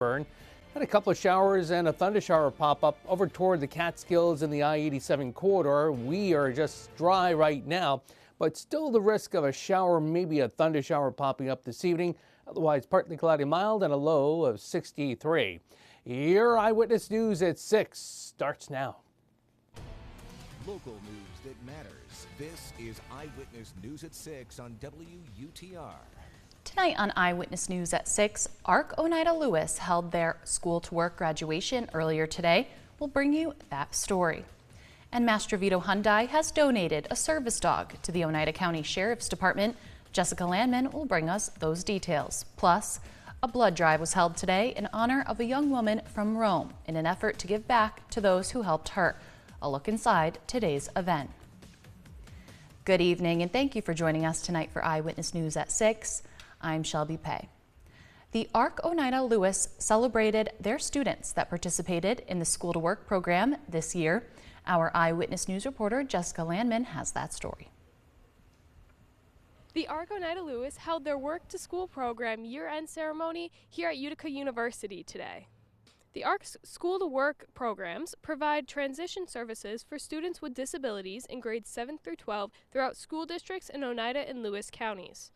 Burn. Had a couple of showers and a thunder shower pop up over toward the Catskills and the I-87 corridor. We are just dry right now, but still the risk of a shower, maybe a thunder shower popping up this evening. Otherwise, partly cloudy, mild, and a low of 63. Your Eyewitness News at 6 starts now. Local news that matters. This is Eyewitness News at 6 on WUTR. Tonight on Eyewitness News at 6, ARC Oneida Lewis held their School to Work graduation earlier today. We'll bring you that story. And Mastrovito Hyundai has donated a service dog to the Oneida County Sheriff's Department. Jessica Landman will bring us those details. Plus, a blood drive was held today in honor of a young woman from Rome in an effort to give back to those who helped her. A look inside today's event. Good evening and thank you for joining us tonight for Eyewitness News at 6. I'm Shelby Pay. The ARC Oneida Lewis celebrated their students that participated in the School to Work program this year. Our Eyewitness News reporter Jessica Landman has that story. The ARC Oneida Lewis held their Work to School program year-end ceremony here at Utica University today. The ARC's School to Work programs provide transition services for students with disabilities in grades 7 through 12 throughout school districts in Oneida and Lewis counties.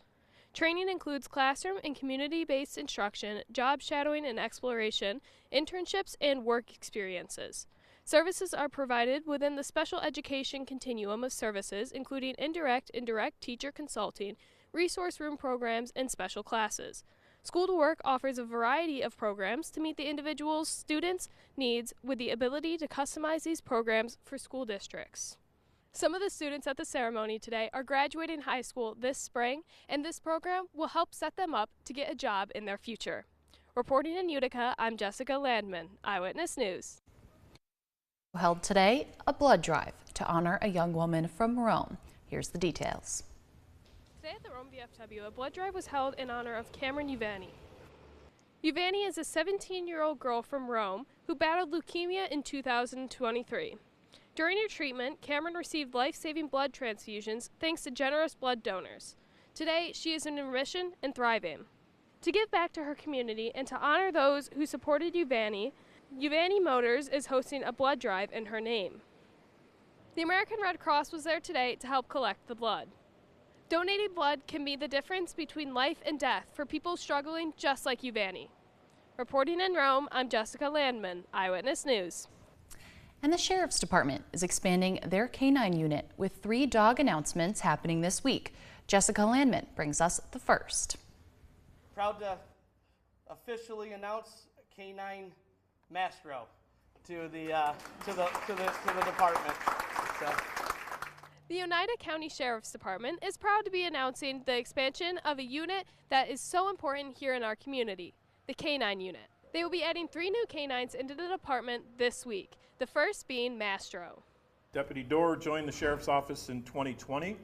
Training includes classroom and community-based instruction, job shadowing and exploration, internships, and work experiences. Services are provided within the special education continuum of services, including indirect teacher consulting, resource room programs, and special classes. School to Work offers a variety of programs to meet the individual's students' needs with the ability to customize these programs for school districts. Some of the students at the ceremony today are graduating high school this spring, and this program will help set them up to get a job in their future. Reporting in Utica, I'm Jessica Landman, Eyewitness News. Held today a blood drive to honor a young woman from Rome. Here's the details. Today at the Rome VFW, a blood drive was held in honor of Cameron Uvani. Uvani is a 17-year-old girl from Rome who battled leukemia in 2023. During her treatment, Cameron received life-saving blood transfusions thanks to generous blood donors. Today, she is in remission and thriving. To give back to her community and to honor those who supported Uvani, Uvani Motors is hosting a blood drive in her name. The American Red Cross was there today to help collect the blood. Donating blood can be the difference between life and death for people struggling just like Uvani. Reporting in Rome, I'm Jessica Landman, Eyewitness News. And the Sheriff's Department is expanding their canine unit with 3 dog announcements happening this week. Jessica Landman brings us the first. Proud to officially announce Canine Mastro to the department. So. The Oneida County Sheriff's Department is proud to be announcing the expansion of a unit that is so important here in our community, the Canine Unit. They will be adding 3 new canines into the department this week, the first being Mastro. Deputy Dorr joined the Sheriff's Office in 2020,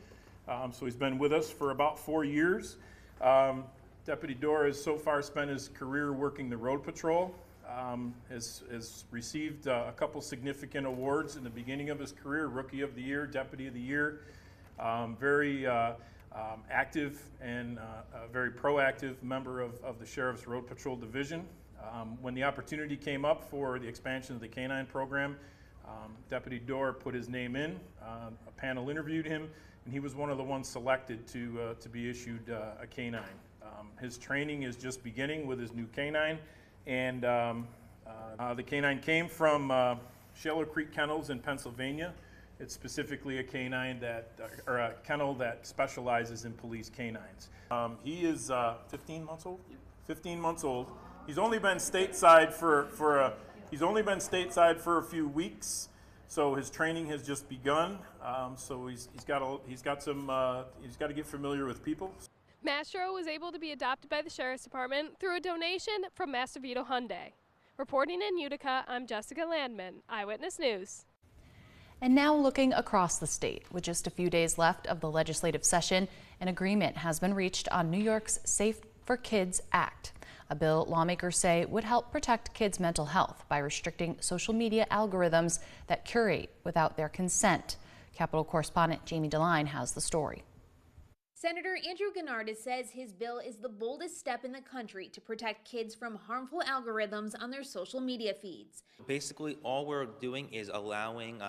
so he's been with us for about 4 years. Deputy Dorr has so far spent his career working the road patrol, has received a couple significant awards in the beginning of his career, Rookie of the Year, Deputy of the Year, very active and a very proactive member of the Sheriff's Road Patrol Division. When the opportunity came up for the expansion of the canine program, Deputy Dorr put his name in, a panel interviewed him, and he was one of the ones selected to be issued a canine. His training is just beginning with his new canine, and the canine came from Shallow Creek Kennels in Pennsylvania. It's specifically a canine or a kennel that specializes in police canines. He is 15 months old. 15 months old. He's only been stateside for a few weeks, so his training has just begun. So he's got to get familiar with people. Mastro was able to be adopted by the Sheriff's Department through a donation from Mastrovito Hyundai. Reporting in Utica, I'm Jessica Landman, Eyewitness News. And now looking across the state, with just a few days left of the legislative session, an agreement has been reached on New York's Safe for Kids Act. A bill lawmakers say would help protect kids' mental health by restricting social media algorithms that curate without their consent. Capitol correspondent Jamie DeLine has the story. Senator Andrew Gennardis says his bill is the boldest step in the country to protect kids from harmful algorithms on their social media feeds. Basically, all we're doing is allowing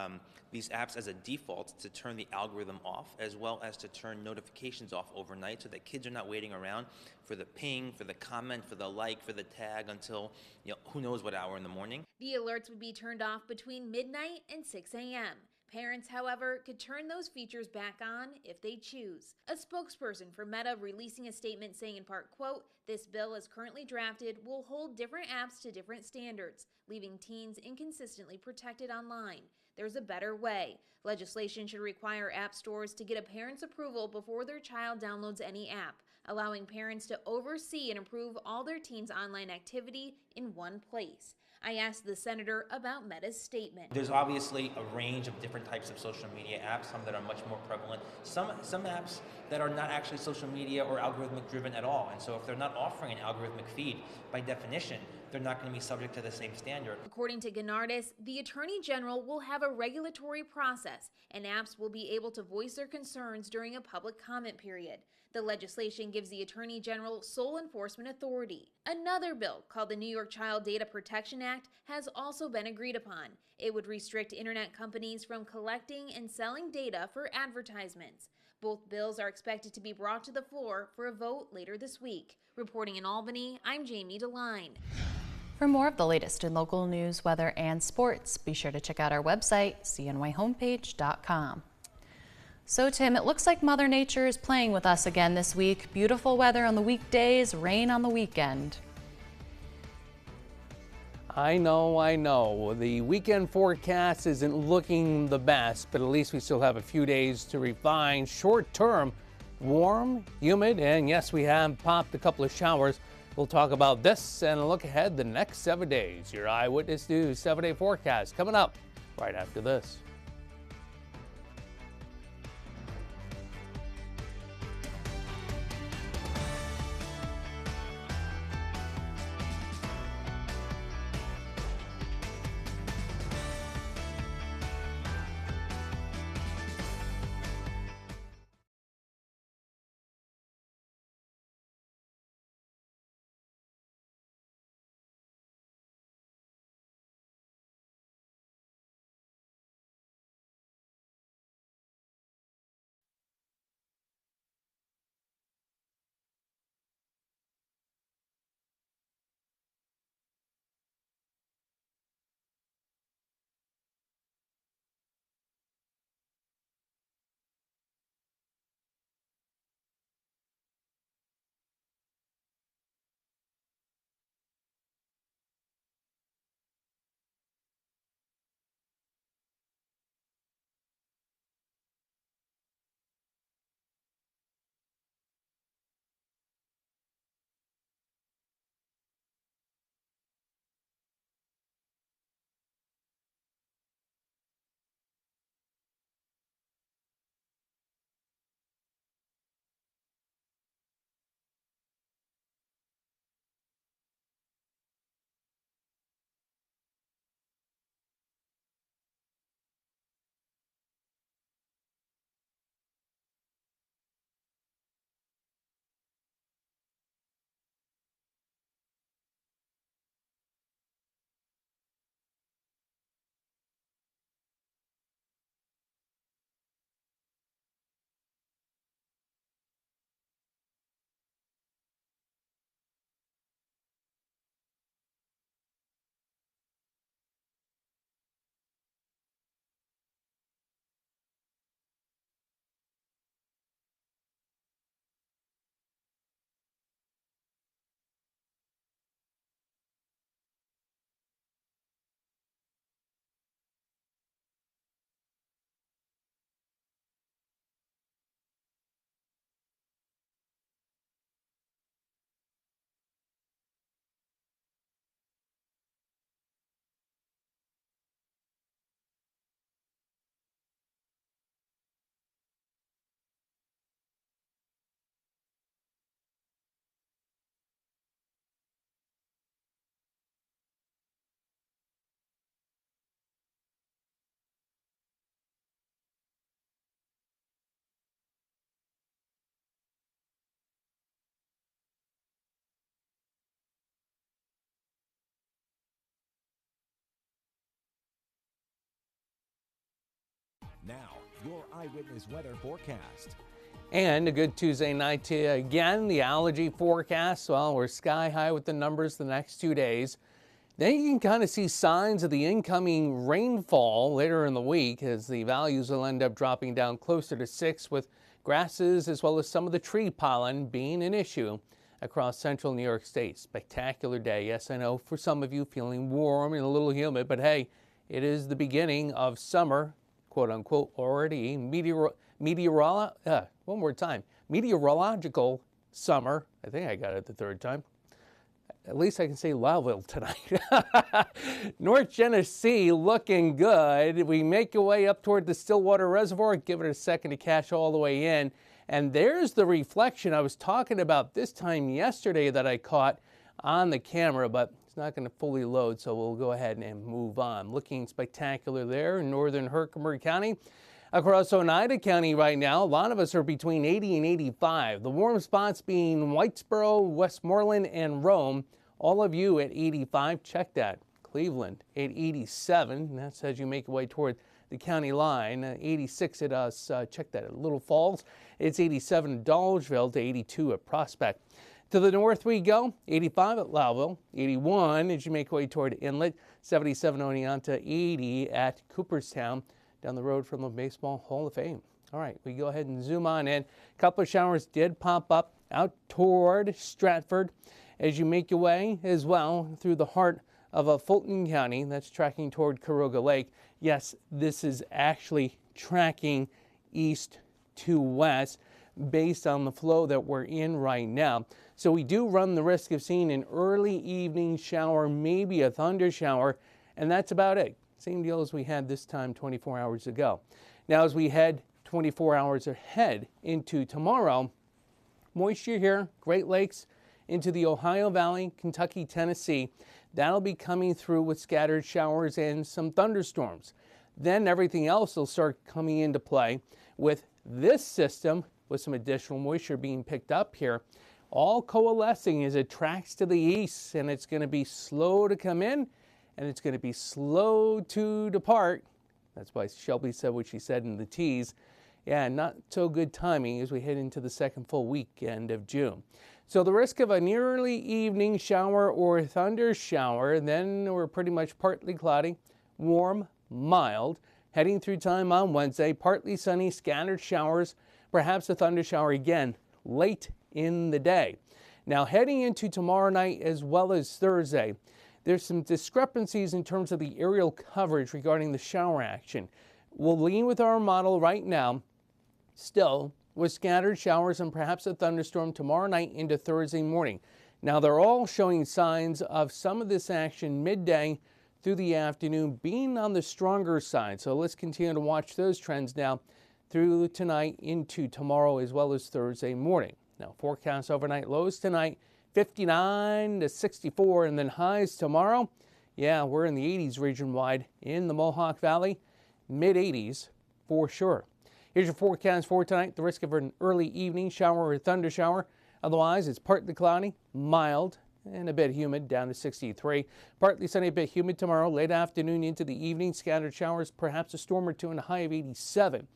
these apps as a default to turn the algorithm off, as well as to turn notifications off overnight so that kids are not waiting around for the ping, for the comment, for the like, for the tag until, who knows what hour in the morning. The alerts would be turned off between midnight and 6 a.m. Parents, however, could turn those features back on if they choose. A spokesperson for Meta releasing a statement saying in part, quote, "This bill as currently drafted will hold different apps to different standards, leaving teens inconsistently protected online. There's a better way. Legislation should require app stores to get a parent's approval before their child downloads any app, allowing parents to oversee and approve all their teens' online activity in one place." I asked the senator about Meta's statement. There's obviously a range of different types of social media apps, some that are much more prevalent, some apps that are not actually social media or algorithmic driven at all. And so if they're not offering an algorithmic feed, by definition, they're not going to be subject to the same standard. According to Gennardis, the Attorney General will have a regulatory process, and apps will be able to voice their concerns during a public comment period. The legislation gives the Attorney General sole enforcement authority. Another bill, called the New York Child Data Protection Act, has also been agreed upon. It would restrict internet companies from collecting and selling data for advertisements. Both bills are expected to be brought to the floor for a vote later this week. Reporting in Albany, I'm Jamie DeLine. For more of the latest in local news, weather, and sports, be sure to check out our website, cnyhomepage.com. So, Tim, it looks like Mother Nature is playing with us again this week. Beautiful weather on the weekdays, rain on the weekend. I know. The weekend forecast isn't looking the best, but at least we still have a few days to refine. Short term, warm, humid, and yes, we have popped a couple of showers. We'll talk about this and look ahead the next 7 days. Your Eyewitness News 7-day forecast coming up right after this. Now, your eyewitness weather forecast. And a good Tuesday night to you again. The allergy forecast, well, we're sky high with the numbers the next 2 days. Then you can kind of see signs of the incoming rainfall later in the week as the values will end up dropping down closer to 6 with grasses as well as some of the tree pollen being an issue across central New York State. Spectacular day. Yes, I know for some of you feeling warm and a little humid, but hey, it is the beginning of summer, quote unquote, already. Meteorological summer. I think I got it the third time. At least I can say Lowville tonight. North Genesee looking good. We make our way up toward the Stillwater Reservoir. Give it a second to catch all the way in. And there's the reflection I was talking about this time yesterday that I caught on the camera, but it's not going to fully load, so we'll go ahead and move on. Looking spectacular there in northern Herkimer County. Across Oneida County right now, a lot of us are between 80 and 85. The warm spots being Whitesboro, Westmoreland, and Rome. All of you at 85, check that. Cleveland at 87, that's as you make your way toward the county line. 86 at us, check that at Little Falls. It's 87 at Dolgeville to 82 at Prospect. To the north we go, 85 at Lowville, 81 as you make your way toward Inlet, 77 Oneonta, 80 at Cooperstown, down the road from the Baseball Hall of Fame. All right, we go ahead and zoom on in. A couple of showers did pop up out toward Stratford as you make your way as well through the heart of Fulton County. That's tracking toward Caroga Lake. Yes, this is actually tracking east to west based on the flow that we're in right now. So we do run the risk of seeing an early evening shower, maybe a thunder shower, and that's about it. Same deal as we had this time 24 hours ago. Now as we head 24 hours ahead into tomorrow, moisture here, Great Lakes, into the Ohio Valley, Kentucky, Tennessee. That'll be coming through with scattered showers and some thunderstorms. Then everything else will start coming into play with this system with some additional moisture being picked up here, all coalescing as it tracks to the east, and it's going to be slow to come in and it's going to be slow to depart. That's why Shelby said what she said in the tease. Yeah, not so good timing as we head into the second full weekend of June. So the risk of an early evening shower or thunder shower, then we're pretty much partly cloudy, warm, mild. Heading through time on Wednesday, partly sunny, scattered showers, perhaps a thunder shower again late in the day. Now heading into tomorrow night as well as Thursday, there's some discrepancies in terms of the aerial coverage regarding the shower action. We'll lean with our model right now, still with scattered showers and perhaps a thunderstorm tomorrow night into Thursday morning. Now they're all showing signs of some of this action midday through the afternoon being on the stronger side. So let's continue to watch those trends now through tonight into tomorrow as well as Thursday morning. Now forecast overnight lows tonight, 59 to 64, and then highs tomorrow. Yeah, we're in the 80s region-wide in the Mohawk Valley, mid-80s for sure. Here's your forecast for tonight. The risk of an early evening shower or thunder shower. Otherwise, it's partly cloudy, mild, and a bit humid, down to 63. Partly sunny, a bit humid tomorrow, late afternoon into the evening. Scattered showers, perhaps a storm or two, and a high of 87.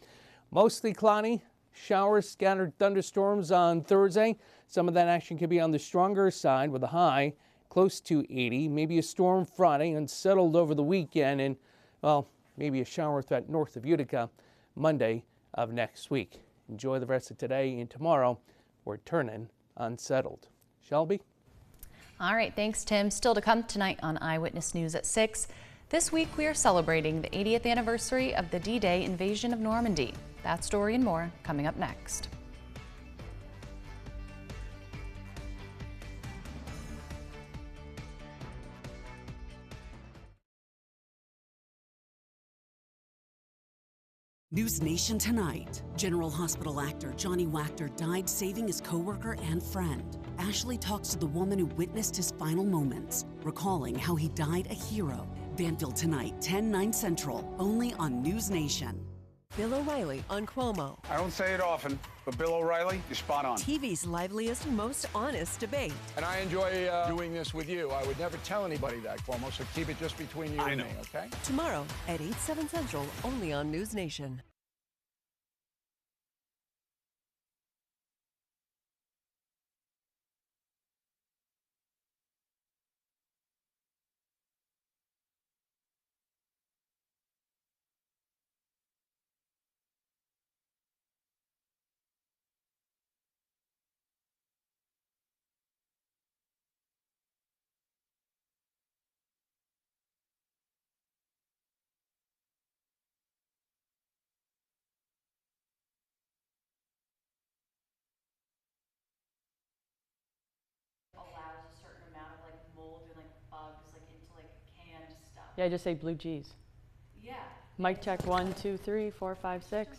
Mostly cloudy. Showers, scattered thunderstorms on Thursday. Some of that action could be on the stronger side with a high close to 80. Maybe a storm Friday, unsettled over the weekend, and, well, maybe a shower threat north of Utica Monday of next week. Enjoy the rest of today, and tomorrow we're turning unsettled. Shelby? All right, thanks, Tim. Still to come tonight on Eyewitness News at 6. This week we are celebrating the 80th anniversary of the D-Day invasion of Normandy. That story and more coming up next. News Nation tonight. General Hospital actor Johnny Wachter died saving his coworker and friend. Ashley talks to the woman who witnessed his final moments, recalling how he died a hero. Banfield tonight, 10/9 Central, only on News Nation. Bill O'Reilly on Cuomo. I don't say it often, but Bill O'Reilly, you're spot on. TV's liveliest, most honest debate. And I enjoy doing this with you. I would never tell anybody that, Cuomo, so keep it just between you and me, okay? Tomorrow at 8/7 Central, only on News Nation. Yeah, just say blue G's. Yeah. Mic check 1, 2, 3, 4, 5, 6.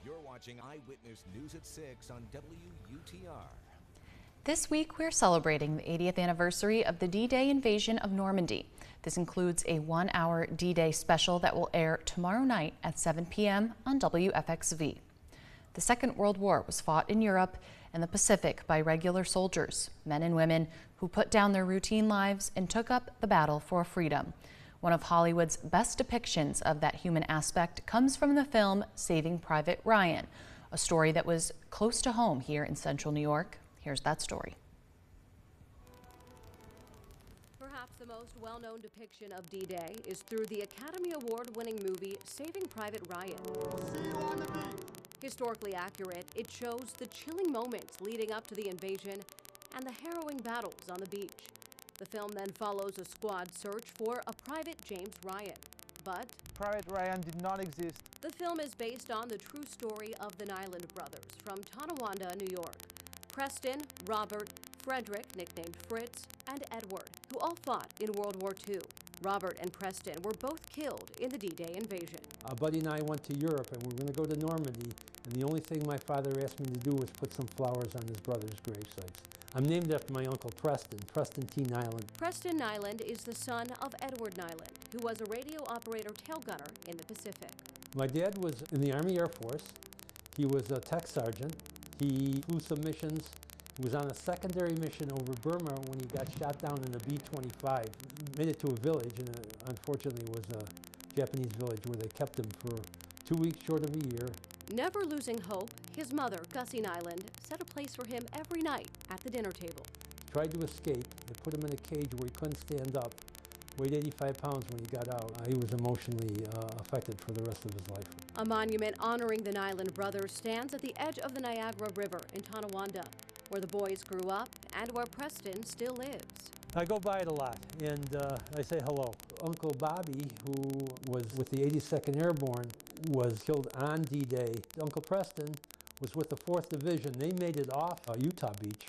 You're watching Eyewitness News at 6 on WUTR. This week, we're celebrating the 80th anniversary of the D-Day invasion of Normandy. This includes a 1-hour D-Day special that will air tomorrow night at 7 p.m. on WFXV. The Second World War was fought in Europe and the Pacific by regular soldiers, men and women who put down their routine lives and took up the battle for freedom. One of Hollywood's best depictions of that human aspect comes from the film Saving Private Ryan, a story that was close to home here in central New York. Here's that story. Perhaps the most well-known depiction of D-Day is through the Academy Award-winning movie Saving Private Ryan. See you on the beach. Historically accurate, it shows the chilling moments leading up to the invasion and the harrowing battles on the beach. The film then follows a squad search for a Private James Ryan. But Private Ryan did not exist. The film is based on the true story of the Nyland brothers from Tonawanda, New York. Preston, Robert, Frederick, nicknamed Fritz, and Edward, who all fought in World War II. Robert and Preston were both killed in the D-Day invasion. A buddy and I went to Europe, and we were going to go to Normandy, and the only thing my father asked me to do was put some flowers on his brother's gravesites. I'm named after my uncle Preston T. Nyland. Preston Nyland is the son of Edward Nyland, who was a radio operator tail gunner in the Pacific. My dad was in the Army Air Force. He was a tech sergeant. He flew some missions. He was on a secondary mission over Burma when he got shot down in a B-25. Made it to a village, and unfortunately it was a Japanese village where they kept him for 2 weeks short of a year. Never losing hope, his mother, Gussie Nyland, set a place for him every night at the dinner table. He tried to escape. They put him in a cage where he couldn't stand up. Weighed 85 pounds when he got out. He was emotionally affected for the rest of his life. A monument honoring the Nyland brothers stands at the edge of the Niagara River in Tonawanda, where the boys grew up and where Preston still lives. I go by it a lot, and I say hello. Uncle Bobby, who was with the 82nd Airborne, was killed on D-Day. Uncle Preston was with the 4th Division. They made it off Utah Beach,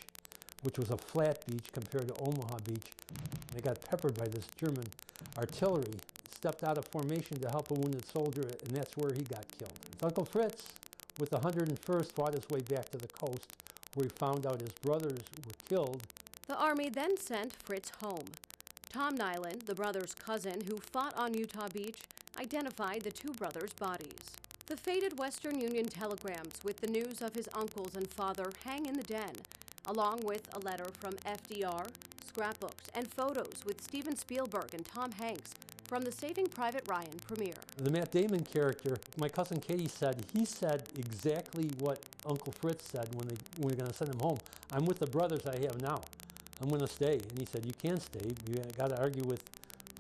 which was a flat beach compared to Omaha Beach. They got peppered by this German artillery, stepped out of formation to help a wounded soldier, and that's where he got killed. Uncle Fritz, with the 101st, fought his way back to the coast, where he found out his brothers were killed. The Army then sent Fritz home. Tom Nyland, the brother's cousin who fought on Utah Beach, identified the two brothers' bodies. The faded Western Union telegrams with the news of his uncles and father hang in the den, along with a letter from FDR, scrapbooks, and photos with Steven Spielberg and Tom Hanks from the Saving Private Ryan premiere. The Matt Damon character, my cousin Katie said, he said exactly what Uncle Fritz said when we were going to send him home. I'm with the brothers I have now. I'm going to stay. And he said, you can't stay. You got to argue with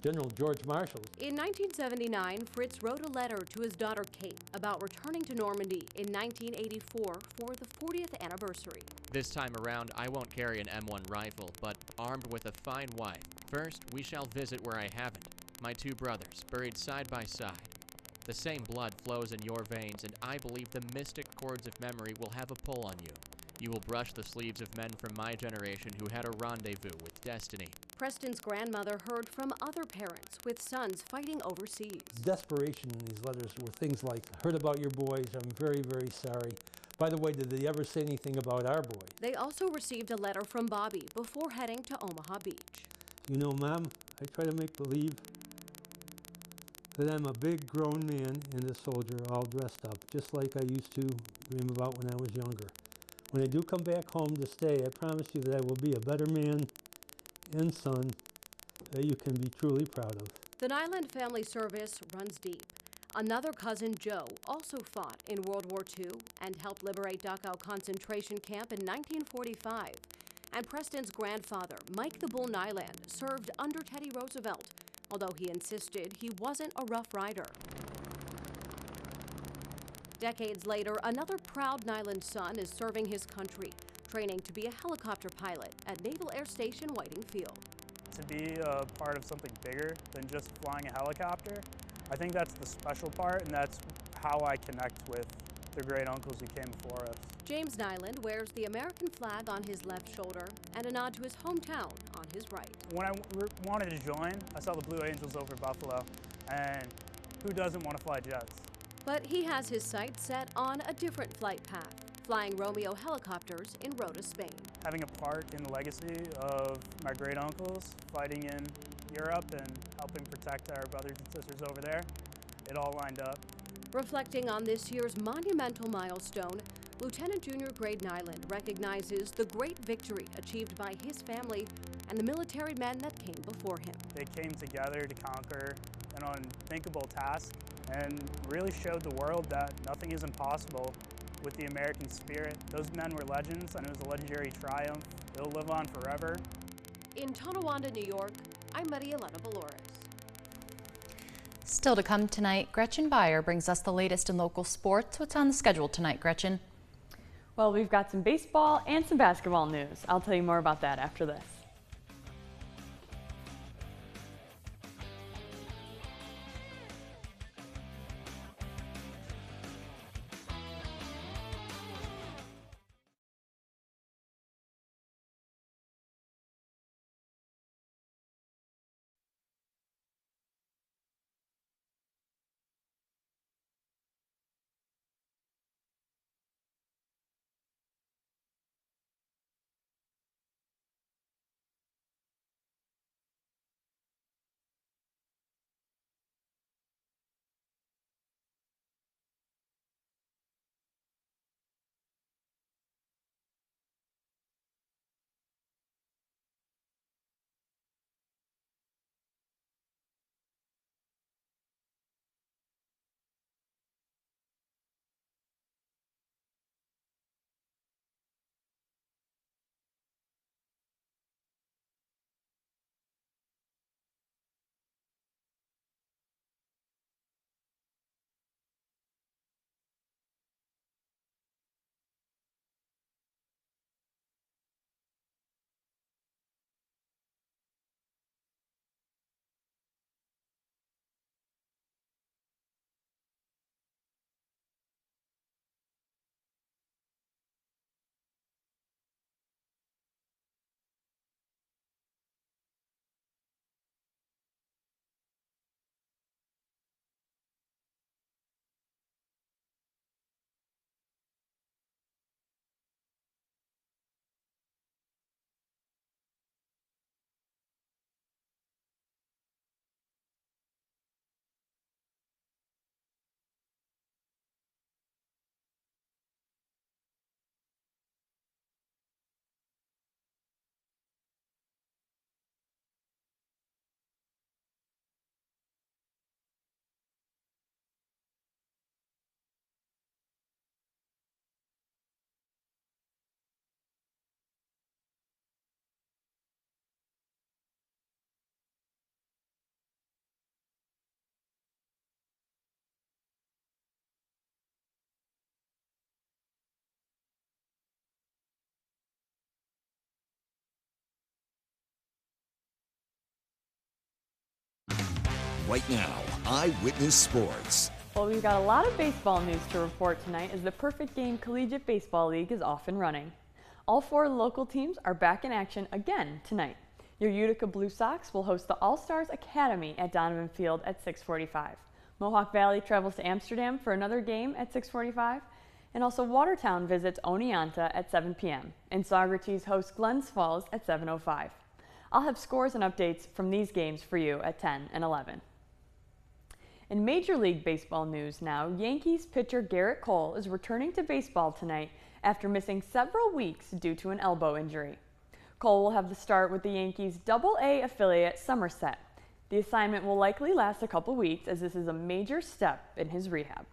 General George Marshall. In 1979, Fritz wrote a letter to his daughter Kate about returning to Normandy in 1984 for the 40th anniversary. This time around, I won't carry an M1 rifle, but armed with a fine wife. First, we shall visit where I haven't. My two brothers, buried side by side. The same blood flows in your veins, and I believe the mystic chords of memory will have a pull on you. You will brush the sleeves of men from my generation who had a rendezvous with destiny. Preston's grandmother heard from other parents with sons fighting overseas. Desperation in these letters were things like, heard about your boys, I'm very, very sorry. By the way, did they ever say anything about our boy? They also received a letter from Bobby before heading to Omaha Beach. You know, Mom, I try to make believe that I'm a big grown man and a soldier all dressed up, just like I used to dream about when I was younger. When I do come back home to stay, I promise you that I will be a better man and son that you can be truly proud of. The Nyland family service runs deep. Another cousin, Joe, also fought in World War II and helped liberate Dachau concentration camp in 1945. And Preston's grandfather, Mike the Bull Nyland, served under Teddy Roosevelt, although he insisted he wasn't a Rough Rider. Decades later, another proud Nyland son is serving his country, training to be a helicopter pilot at Naval Air Station Whiting Field. To be a part of something bigger than just flying a helicopter, I think that's the special part, and that's how I connect with the great uncles who came before us. James Nyland wears the American flag on his left shoulder and a nod to his hometown on his right. When I wanted to join, I saw the Blue Angels over Buffalo, and who doesn't want to fly jets? But he has his sights set on a different flight path, flying Romeo helicopters in Rota, Spain. Having a part in the legacy of my great uncles fighting in Europe and helping protect our brothers and sisters over there, it all lined up. Reflecting on this year's monumental milestone, Lieutenant Junior Grade Nyland recognizes the great victory achieved by his family and the military men that came before him. They came together to conquer an unthinkable task and really showed the world that nothing is impossible with the American spirit. Those men were legends, and it was a legendary triumph. It'll live on forever. In Tonawanda, New York, I'm Maria Elena Valores. Still to come tonight, Gretchen Beyer brings us the latest in local sports. What's on the schedule tonight, Gretchen? Well, we've got some baseball and some basketball news. I'll tell you more about that after this. right now. Eyewitness Sports. Well, we've got a lot of baseball news to report tonight as the Perfect Game Collegiate Baseball League is off and running. All 4 local teams are back in action again tonight. Your Utica Blue Sox will host the All-Stars Academy at Donovan Field at 6:45. Mohawk Valley travels to Amsterdam for another game at 6:45. And also Watertown visits Oneonta at 7 p.m. and Saugerties hosts Glens Falls at 7:05. I'll have scores and updates from these games for you at 10 and 11. In Major League Baseball news now, Yankees pitcher Garrett Cole is returning to baseball tonight after missing several weeks due to an elbow injury. Cole will have the start with the Yankees' Double-A affiliate Somerset. The assignment will likely last a couple weeks as this is a major step in his rehab.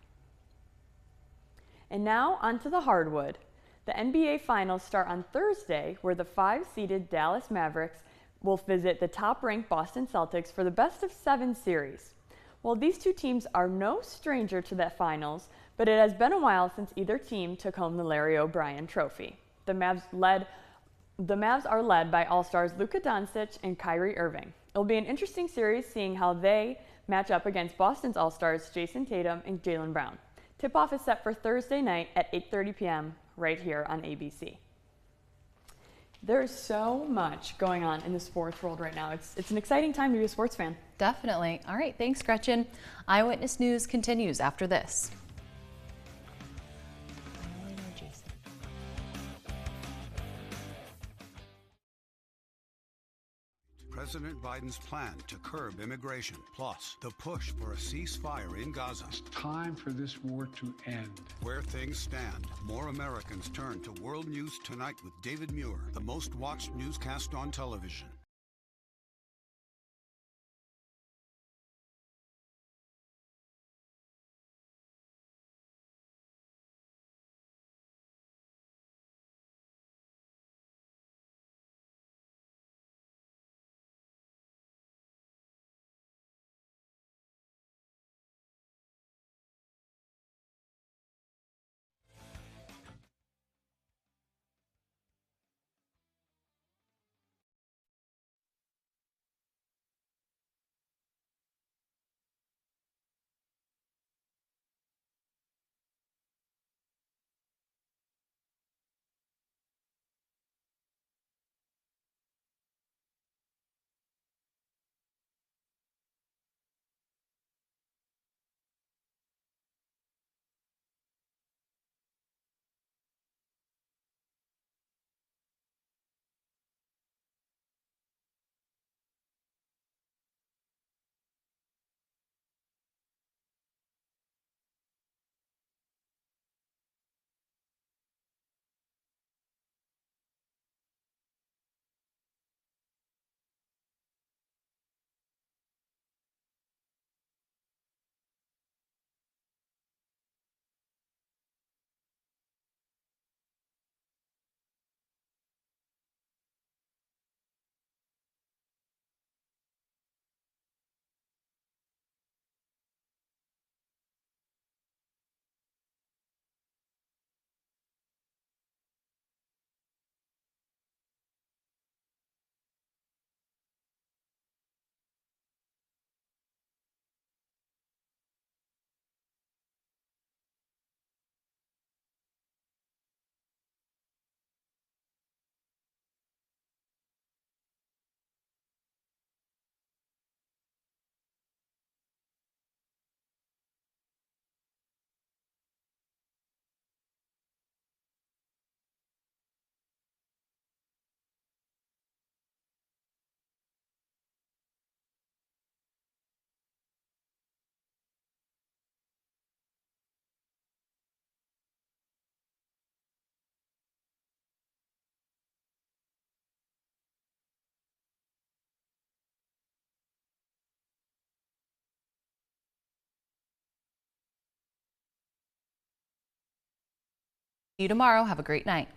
And now onto the hardwood. The NBA Finals start on Thursday, where the 5-seeded Dallas Mavericks will visit the top-ranked Boston Celtics for the best-of-7 series. Well, these two teams are no stranger to the finals, but it has been a while since either team took home the Larry O'Brien Trophy. The Mavs are led by All-Stars Luka Doncic and Kyrie Irving. It'll be an interesting series seeing how they match up against Boston's All-Stars Jason Tatum and Jaylen Brown. Tip-off is set for Thursday night at 8:30 p.m. right here on ABC. There is so much going on in the sports world right now. It's an exciting time to be a sports fan. Definitely. All right, thanks, Gretchen. Eyewitness News continues after this. President Biden's plan to curb immigration, plus the push for a ceasefire in Gaza. It's time for this war to end. Where things stand, more Americans turn to World News Tonight with David Muir, the most watched newscast on television. See you tomorrow. Have a great night.